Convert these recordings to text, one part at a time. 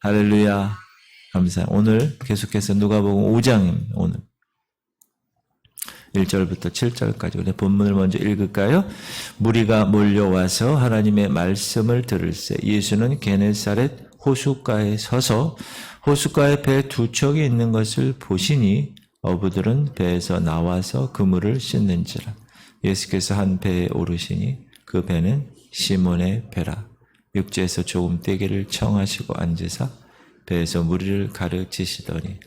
할렐루야. 감사합니다. 오늘 계속해서 누가복음 5장입니다. 오늘 1절부터 7절까지 우리 본문을 먼저 읽을까요? 무리가 몰려와서 하나님의 말씀을 들을새 예수는 게네사렛 호숫가에 서서 호숫가에 배 두 척이 있는 것을 보시니 어부들은 배에서 나와서 그물을 씻는지라. 예수께서 한 배에 오르시니 그 배는 시몬의 배라. 육지에서 조금 떼기를 청하시고 앉으사 배에서 무리를 가르치시더니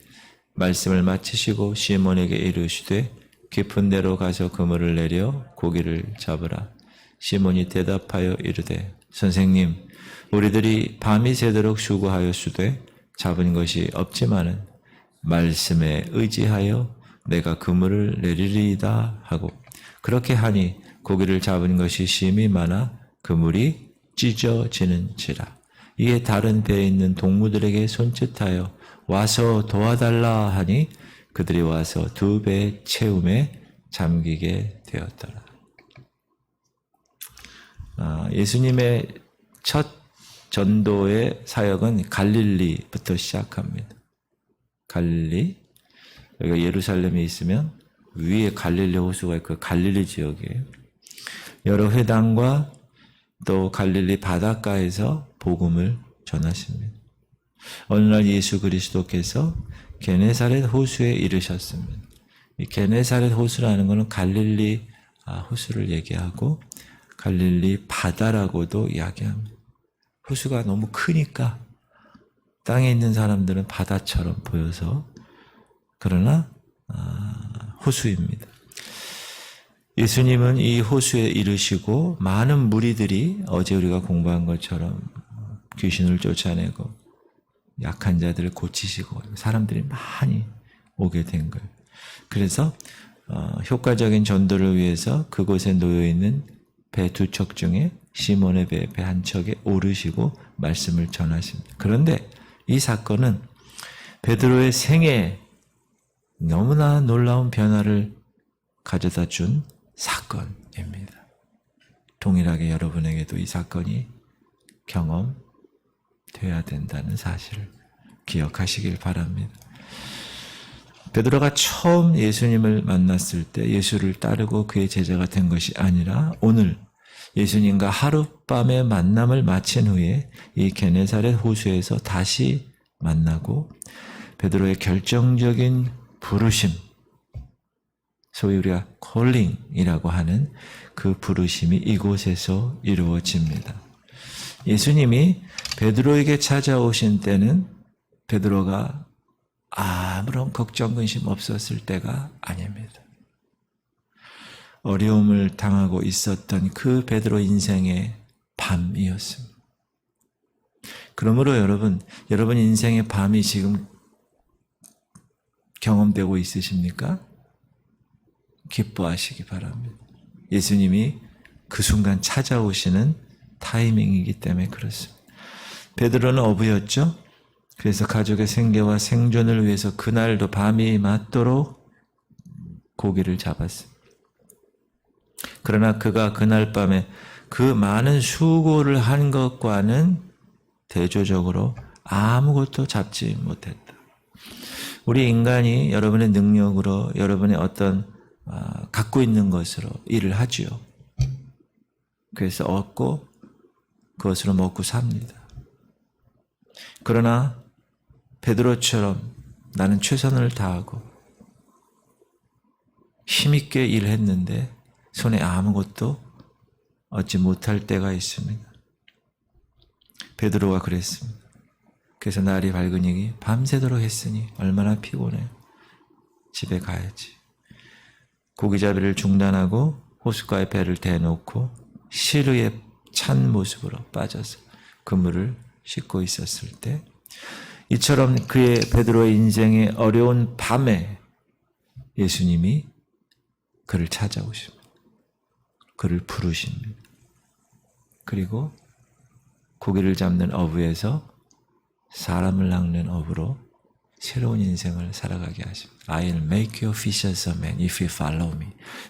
말씀을 마치시고 시몬에게 이르시되 깊은 데로 가서 그물을 내려 고기를 잡으라. 시몬이 대답하여 이르되 선생님 우리들이 밤이 새도록 수고하였으되 잡은 것이 없지만은 말씀에 의지하여 내가 그물을 내리리이다 하고 그렇게 하니 고기를 잡은 것이 심히 많아 그물이 찢어지는지라. 이에 다른 배에 있는 동무들에게 손짓하여 와서 도와달라 하니 그들이 와서 두 배의 채움에 잠기게 되었더라. 예수님의 첫 전도의 사역은 갈릴리부터 시작합니다. 갈릴리, 여기가 예루살렘에 있으면 위에 갈릴리 호수가 있고 갈릴리 지역이에요. 여러 회당과 또 갈릴리 바닷가에서 복음을 전하십니다. 어느 날 예수 그리스도께서 게네사렛 호수에 이르셨습니다. 이 게네사렛 호수라는 것은 갈릴리 호수를 얘기하고 갈릴리 바다라고도 이야기합니다. 호수가 너무 크니까 땅에 있는 사람들은 바다처럼 보여서 그러나 호수입니다. 예수님은 이 호수에 이르시고 많은 무리들이 어제 우리가 공부한 것처럼 귀신을 쫓아내고 약한 자들을 고치시고 사람들이 많이 오게 된 거예요. 그래서 효과적인 전도를 위해서 그곳에 놓여있는 배 두 척 중에 시몬의 배 한 척에 오르시고 말씀을 전하십니다. 그런데 이 사건은 베드로의 생애에 너무나 놀라운 변화를 가져다 준 사건입니다. 동일하게 여러분에게도 이 사건이 경험되어야 된다는 사실을 기억하시길 바랍니다. 베드로가 처음 예수님을 만났을 때 예수를 따르고 그의 제자가 된 것이 아니라 오늘 예수님과 하룻밤의 만남을 마친 후에 이 게네사렛 호수에서 다시 만나고 베드로의 결정적인 부르심, 소위 우리가 콜링이라고 하는 그 부르심이 이곳에서 이루어집니다. 예수님이 베드로에게 찾아오신 때는 베드로가 아무런 걱정 근심 없었을 때가 아닙니다. 어려움을 당하고 있었던 그 베드로 인생의 밤이었습니다. 그러므로 여러분 인생의 밤이 지금 경험되고 있으십니까? 기뻐하시기 바랍니다. 예수님이 그 순간 찾아오시는 타이밍이기 때문에 그렇습니다. 베드로는 어부였죠. 그래서 가족의 생계와 생존을 위해서 그날도 밤이 맞도록 고기를 잡았습니다. 그러나 그가 그날 밤에 그 많은 수고를 한 것과는 대조적으로 아무것도 잡지 못했다. 우리 인간이 여러분의 능력으로 여러분의 어떤 갖고 있는 것으로 일을 하지요. 그래서 얻고 그것으로 먹고 삽니다. 그러나 베드로처럼 나는 최선을 다하고 힘있게 일했는데 손에 아무것도 얻지 못할 때가 있습니다. 베드로가 그랬습니다. 그래서 날이 밝으니 밤새도록 했으니 얼마나 피곤해요. 집에 가야지. 고기잡이를 중단하고 호숫가에 배를 대놓고 시르에 찬 모습으로 빠져서 그물을 씻고 있었을 때 이처럼 그의 베드로의 인생의 어려운 밤에 예수님이 그를 찾아오십니다. 그를 부르십니다. 그리고 고기를 잡는 어부에서 사람을 낚는 어부로 새로운 인생을 살아가게 하십니다. I'll make you fishers of men if you follow me.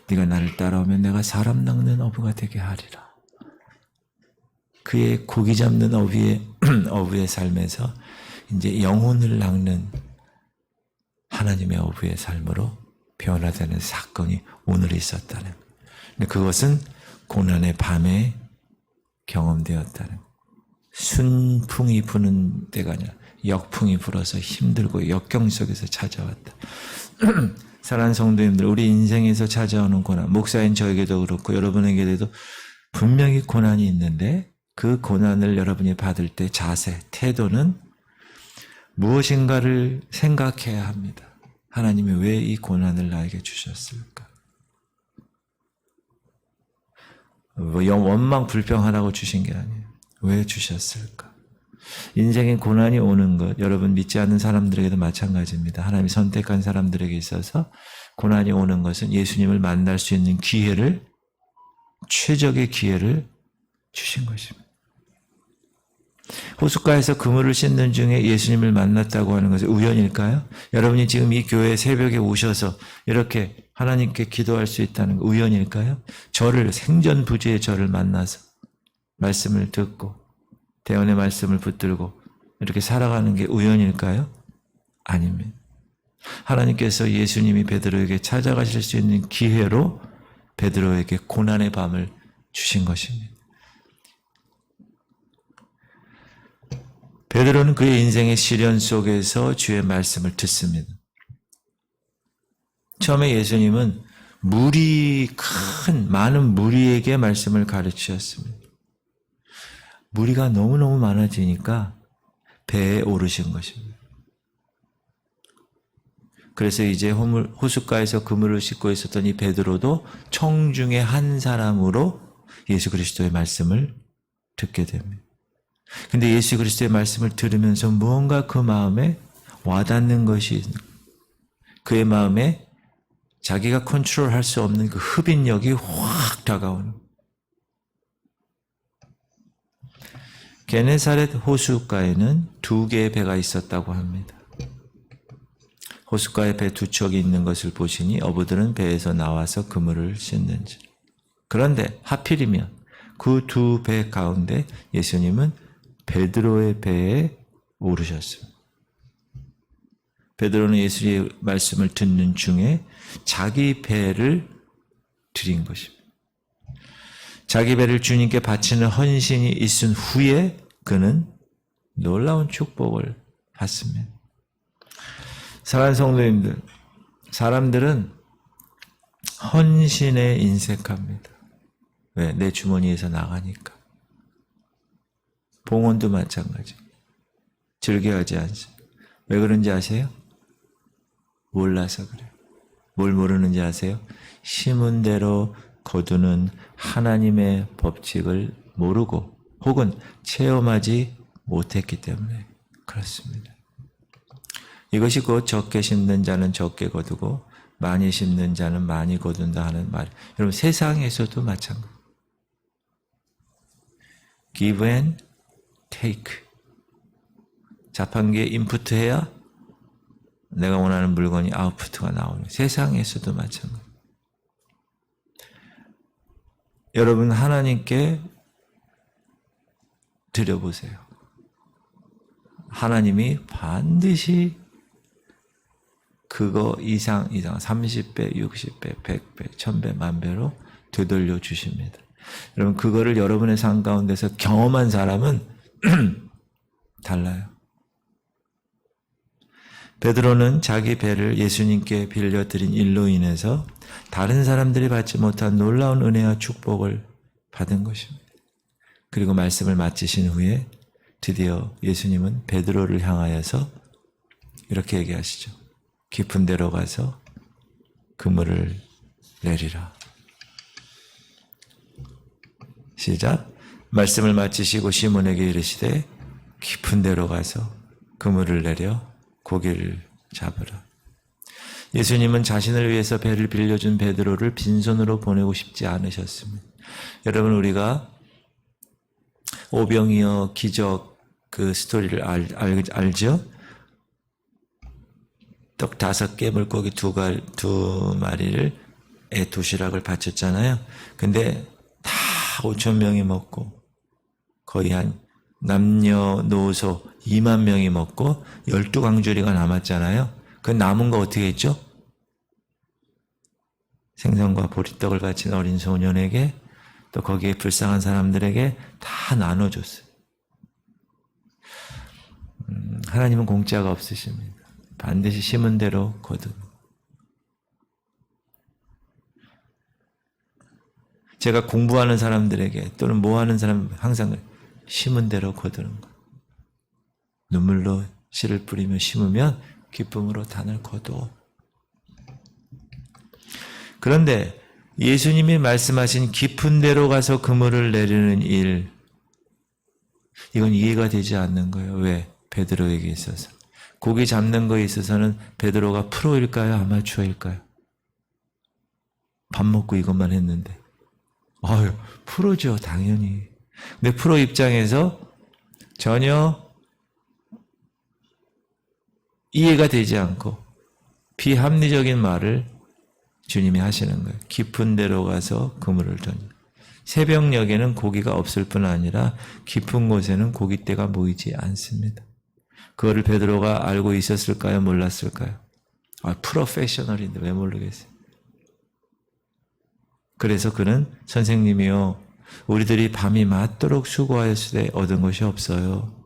네가 나를 따라오면 내가 사람 낚는 어부가 되게 하리라. 그의 고기 잡는 어부의 삶에서 이제 영혼을 낚는 하나님의 어부의 삶으로 변화되는 사건이 오늘 있었다는 거예요. 근데 그것은 고난의 밤에 경험되었다는 거예요. 순풍이 부는 때가 아니라 역풍이 불어서 힘들고 역경 속에서 찾아왔다. 사랑하는 성도님들, 우리 인생에서 찾아오는 고난, 목사인 저에게도 그렇고 여러분에게도 분명히 고난이 있는데 그 고난을 여러분이 받을 때 자세, 태도는 무엇인가를 생각해야 합니다. 하나님이 왜 이 고난을 나에게 주셨을까? 원망 불평하라고 주신 게 아니에요. 왜 주셨을까? 인생에 고난이 오는 것, 여러분 믿지 않는 사람들에게도 마찬가지입니다. 하나님이 선택한 사람들에게 있어서 고난이 오는 것은 예수님을 만날 수 있는 기회를, 최적의 기회를 주신 것입니다. 호숫가에서 그물을 씻는 중에 예수님을 만났다고 하는 것은 우연일까요? 여러분이 지금 이 교회 새벽에 오셔서 이렇게 하나님께 기도할 수 있다는 거 우연일까요? 생전부지의 저를 만나서 말씀을 듣고 대언의 말씀을 붙들고 이렇게 살아가는 게 우연일까요? 아닙니다. 하나님께서 예수님이 베드로에게 찾아가실 수 있는 기회로 베드로에게 고난의 밤을 주신 것입니다. 베드로는 그의 인생의 시련 속에서 주의 말씀을 듣습니다. 처음에 예수님은 많은 무리에게 말씀을 가르치셨습니다. 무리가 너무너무 많아지니까 배에 오르신 것입니다. 그래서 이제 호숫가에서 그물을 씻고 있었던 이 베드로도 청중의 한 사람으로 예수 그리스도의 말씀을 듣게 됩니다. 근데 예수 그리스도의 말씀을 들으면서 무언가 그 마음에 와닿는 것이, 그의 마음에 자기가 컨트롤할 수 없는 그 흡인력이 확 다가오는. 게네사렛 호숫가에는 2개의 배가 있었다고 합니다. 호숫가에 배 2척이 있는 것을 보시니 어부들은 배에서 나와서 그물을 씻는지. 그런데 하필이면 그 2배 가운데 예수님은 베드로의 배에 오르셨습니다. 베드로는 예수의 말씀을 듣는 중에 자기 배를 드린 것입니다. 자기 배를 주님께 바치는 헌신이 있은 후에 그는 놀라운 축복을 받습니다. 사랑하는 성도님들, 사람들은 헌신에 인색합니다. 왜? 내 주머니에서 나가니까. 봉헌도 마찬가지. 즐겨하지 않습니다. 왜 그런지 아세요? 몰라서 그래요. 뭘 모르는지 아세요? 심은 대로 거두는 하나님의 법칙을 모르고 혹은 체험하지 못했기 때문에 그렇습니다. 이것이 곧 적게 심는 자는 적게 거두고 많이 심는 자는 많이 거둔다 하는 말. 여러분 세상에서도 마찬가지. Give and take. 자판기에 인풋해야 내가 원하는 물건이 아웃풋가 나오는. 세상에서도 마찬가지. 여러분 하나님께 드려보세요. 하나님이 반드시 그거 이상 30배, 60배, 100배, 1000배, 10,000배로 되돌려 주십니다. 여러분 그거를 여러분의 삶 가운데서 경험한 사람은 달라요. 베드로는 자기 배를 예수님께 빌려드린 일로 인해서 다른 사람들이 받지 못한 놀라운 은혜와 축복을 받은 것입니다. 그리고 말씀을 마치신 후에 드디어 예수님은 베드로를 향하여서 이렇게 얘기하시죠. 깊은 데로 가서 그물을 내리라. 시작. 말씀을 마치시고 시몬에게 이르시되 깊은 데로 가서 그물을 내려 고기를 잡으라. 예수님은 자신을 위해서 배를 빌려준 베드로를 빈손으로 보내고 싶지 않으셨습니다. 여러분 우리가 오병이어 기적 그 스토리를 알죠? 떡 5개, 물고기 2마리를 도시락을 바쳤잖아요. 근데 다 5,000명이 먹고 거의 한 남녀노소 2만 명이 먹고 12광주리가 남았잖아요. 그 남은 거 어떻게 했죠? 생선과 보리떡을 바친 어린 소년에게 또 거기에 불쌍한 사람들에게 다 나눠줬어요. 하나님은 공짜가 없으십니다. 반드시 심은 대로 거둔. 제가 공부하는 사람들에게 또는 뭐하는 사람 항상 심은 대로 거두는 것. 눈물로 씨를 뿌리며 심으면 기쁨으로 단을 거두어. 그런데 예수님이 말씀하신 깊은 데로 가서 그물을 내리는 일, 이건 이해가 되지 않는 거예요. 왜? 베드로에게 있어서. 고기 잡는 거에 있어서는 베드로가 프로일까요? 아마추어일까요? 밥 먹고 이것만 했는데. 아유, 프로죠, 당연히. 근데 프로 입장에서 전혀 이해가 되지 않고 비합리적인 말을 주님이 하시는 거예요. 깊은 데로 가서 그물을 던져. 새벽녘에는 고기가 없을 뿐 아니라 깊은 곳에는 고깃대가 모이지 않습니다. 그거를 베드로가 알고 있었을까요? 몰랐을까요? 프로페셔널인데 왜 모르겠어요? 그래서 그는 선생님이요, 우리들이 밤이 맞도록 수고하였을 때 얻은 것이 없어요.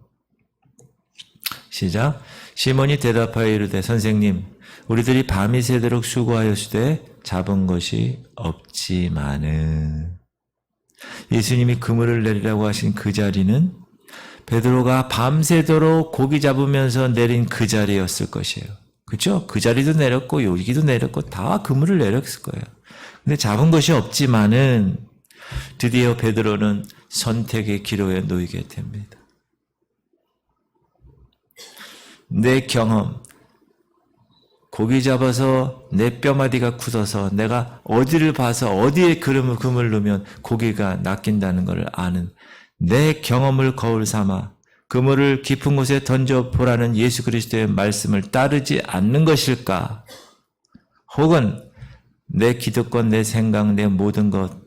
시작. 시몬이 대답하여 이르되 선생님, 우리들이 밤이 새도록 수고하였을 때 잡은 것이 없지만은. 예수님이 그물을 내리라고 하신 그 자리는 베드로가 밤새도록 고기 잡으면서 내린 그 자리였을 것이에요. 그렇죠? 그 자리도 내렸고 여기도 내렸고 다 그물을 내렸을 거예요. 근데 잡은 것이 없지만은 드디어 베드로는 선택의 기로에 놓이게 됩니다. 내 경험, 고기 잡아서 내 뼈마디가 굳어서 내가 어디를 봐서 어디에 그물 넣으면 고기가 낚인다는 것을 아는 내 경험을 거울 삼아 그물을 깊은 곳에 던져보라는 예수 그리스도의 말씀을 따르지 않는 것일까? 혹은 내 기득권, 내 생각, 내 모든 것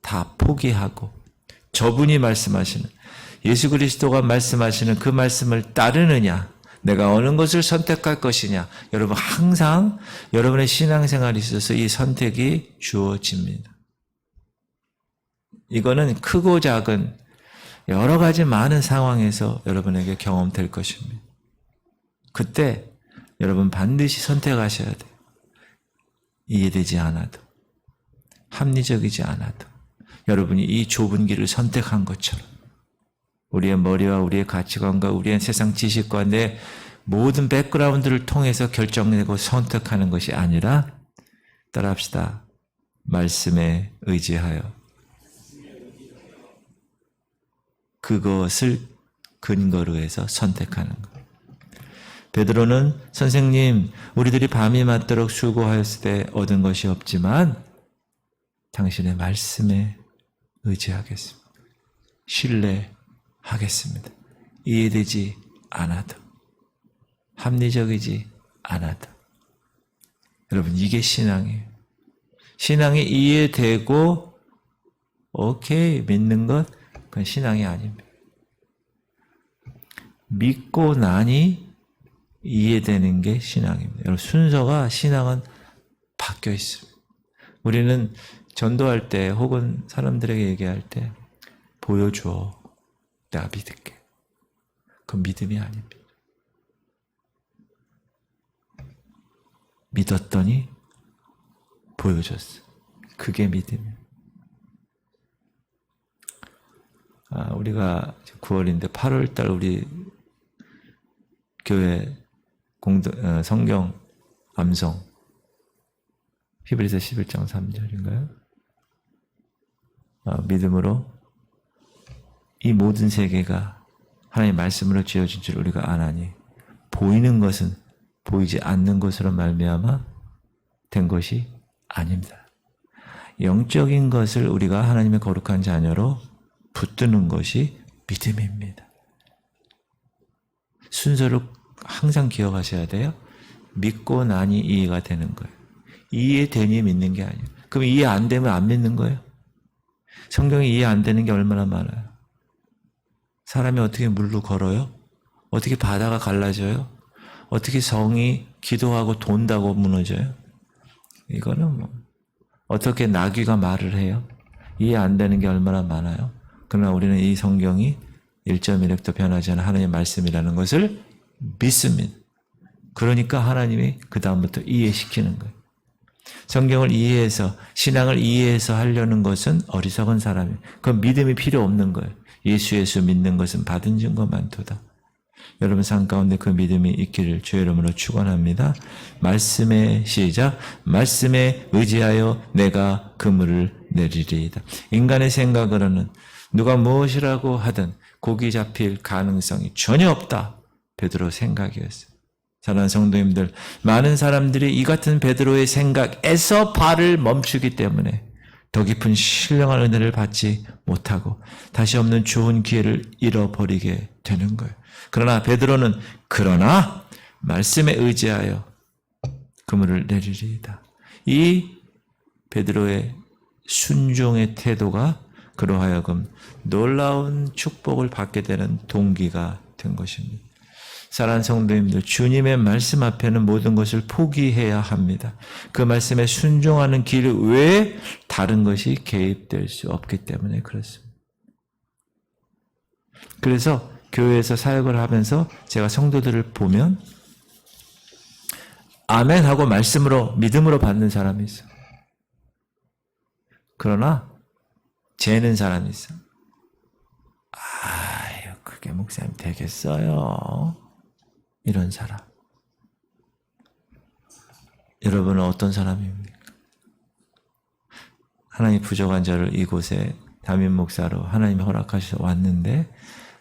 다 포기하고 저분이 말씀하시는, 예수 그리스도가 말씀하시는 그 말씀을 따르느냐, 내가 어느 것을 선택할 것이냐. 여러분 항상 여러분의 신앙생활에 있어서 이 선택이 주어집니다. 이거는 크고 작은 여러 가지 많은 상황에서 여러분에게 경험될 것입니다. 그때 여러분 반드시 선택하셔야 돼요. 이해되지 않아도, 합리적이지 않아도 여러분이 이 좁은 길을 선택한 것처럼 우리의 머리와 우리의 가치관과 우리의 세상 지식과 내 모든 백그라운드를 통해서 결정내고 선택하는 것이 아니라, 따라합시다. 말씀에 의지하여 그것을 근거로 해서 선택하는 것. 베드로는 선생님, 우리들이 밤이 맞도록 수고하였을 때 얻은 것이 없지만 당신의 말씀에 의지하겠습니다. 신뢰하겠습니다. 이해되지 않아도, 합리적이지 않아도. 여러분, 이게 신앙이에요. 신앙이 이해되고 오케이 믿는 것, 그건 신앙이 아닙니다. 믿고 나니 이해되는 게 신앙입니다. 여러분, 순서가, 신앙은 바뀌어 있습니다. 우리는 전도할 때 혹은 사람들에게 얘기할 때 보여줘, 내가 믿을게. 그건 믿음이 아닙니다. 믿었더니 보여줬어. 그게 믿음이에요. 우리가 9월인데 8월달 우리 교회 성경 암송 히브리서 11장 3절인가요? 믿음으로 이 모든 세계가 하나님의 말씀으로 지어진 줄 우리가 아나니 보이는 것은 보이지 않는 것으로 말미암아 된 것이 아닙니다. 영적인 것을 우리가 하나님의 거룩한 자녀로 붙드는 것이 믿음입니다. 순서를 항상 기억하셔야 돼요. 믿고 나니 이해가 되는 거예요. 이해되니 믿는 게 아니에요. 그럼 이해 안 되면 안 믿는 거예요. 성경이 이해 안 되는 게 얼마나 많아요. 사람이 어떻게 물로 걸어요? 어떻게 바다가 갈라져요? 어떻게 성이 기도하고 돈다고 무너져요? 이거는 뭐 어떻게 나귀가 말을 해요? 이해 안 되는 게 얼마나 많아요. 그러나 우리는 이 성경이 1.1획도 변하지 않은 하나님의 말씀이라는 것을 믿습니다. 그러니까 하나님이 그 다음부터 이해시키는 거예요. 성경을 이해해서 신앙을 이해해서 하려는 것은 어리석은 사람이에요. 그건 믿음이 필요 없는 거예요. 예수 믿는 것은 받은 증거만도다. 여러분 삶 가운데 그 믿음이 있기를 주의 이름으로 축원합니다. 말씀의 시작. 말씀에 의지하여 내가 그물을 내리리이다. 인간의 생각으로는 누가 무엇이라고 하든 고기 잡힐 가능성이 전혀 없다. 베드로 생각이었어요. 사랑하는 성도님들, 많은 사람들이 이 같은 베드로의 생각에서 발을 멈추기 때문에 더 깊은 신령한 은혜를 받지 못하고 다시 없는 좋은 기회를 잃어버리게 되는 거예요. 그러나 베드로는 그러나 말씀에 의지하여 그물을 내리리이다. 이 베드로의 순종의 태도가 그로 하여금 놀라운 축복을 받게 되는 동기가 된 것입니다. 사랑하는 성도님들, 주님의 말씀 앞에는 모든 것을 포기해야 합니다. 그 말씀에 순종하는 길 외에 다른 것이 개입될 수 없기 때문에 그렇습니다. 그래서 교회에서 사역을 하면서 제가 성도들을 보면 아멘 하고 말씀으로 믿음으로 받는 사람이 있어요. 그러나 재는 사람이 있어요. 아유, 그게 목사님 되겠어요? 이런 사람. 여러분은 어떤 사람입니까? 하나님 부족한 저를 이곳에 담임 목사로 하나님이 허락하셔서 왔는데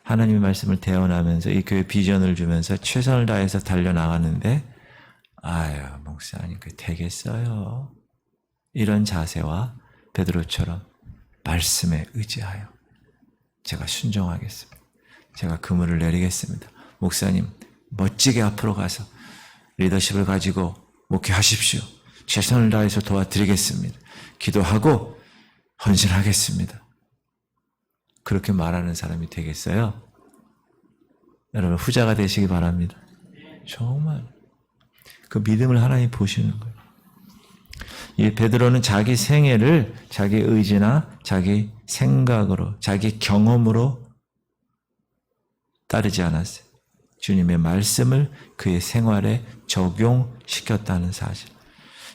하나님의 말씀을 대언하면서 이 교회 비전을 주면서 최선을 다해서 달려나가는데 아유 목사님 그게 되겠어요? 이런 자세와 베드로처럼 말씀에 의지하여 제가 순종하겠습니다. 제가 그물을 내리겠습니다. 목사님 멋지게 앞으로 가서 리더십을 가지고 목회하십시오. 최선을 다해서 도와드리겠습니다. 기도하고 헌신하겠습니다. 그렇게 말하는 사람이 되겠어요? 여러분 후자가 되시기 바랍니다. 정말 그 믿음을 하나님 보시는 거예요. 이 베드로는 자기 생애를 자기 의지나 자기 생각으로 자기 경험으로 따르지 않았어요. 주님의 말씀을 그의 생활에 적용시켰다는 사실.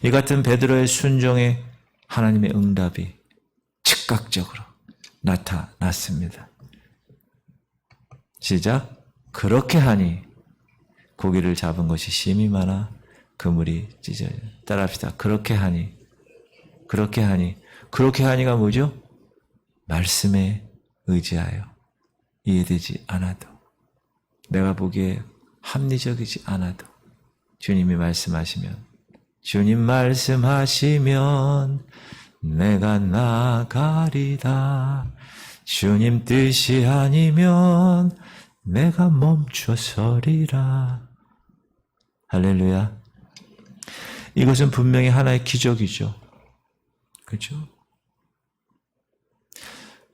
이 같은 베드로의 순종에 하나님의 응답이 즉각적으로 나타났습니다. 시작. 그렇게 하니 고기를 잡은 것이 심이 많아 그물이 찢어져. 따라합시다. 그렇게 하니가 뭐죠? 말씀에 의지하여 이해되지 않아도 내가 보기에 합리적이지 않아도 주님이 말씀하시면 주님 말씀하시면 내가 나가리다. 주님 뜻이 아니면 내가 멈춰서리라. 할렐루야. 이것은 분명히 하나의 기적이죠. 그렇죠?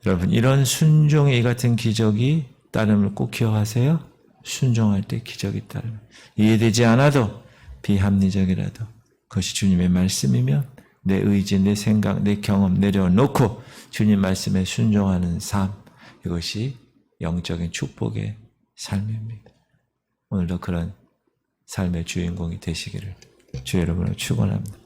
여러분 이런 순종의 이 같은 기적이 따름을 꼭 기억하세요. 순종할 때 기적이 따르면 이해되지 않아도 비합리적이라도 그것이 주님의 말씀이면 내 의지, 내 생각, 내 경험 내려놓고 주님 말씀에 순종하는 삶, 이것이 영적인 축복의 삶입니다. 오늘도 그런 삶의 주인공이 되시기를 주의 여러분을 축원합니다.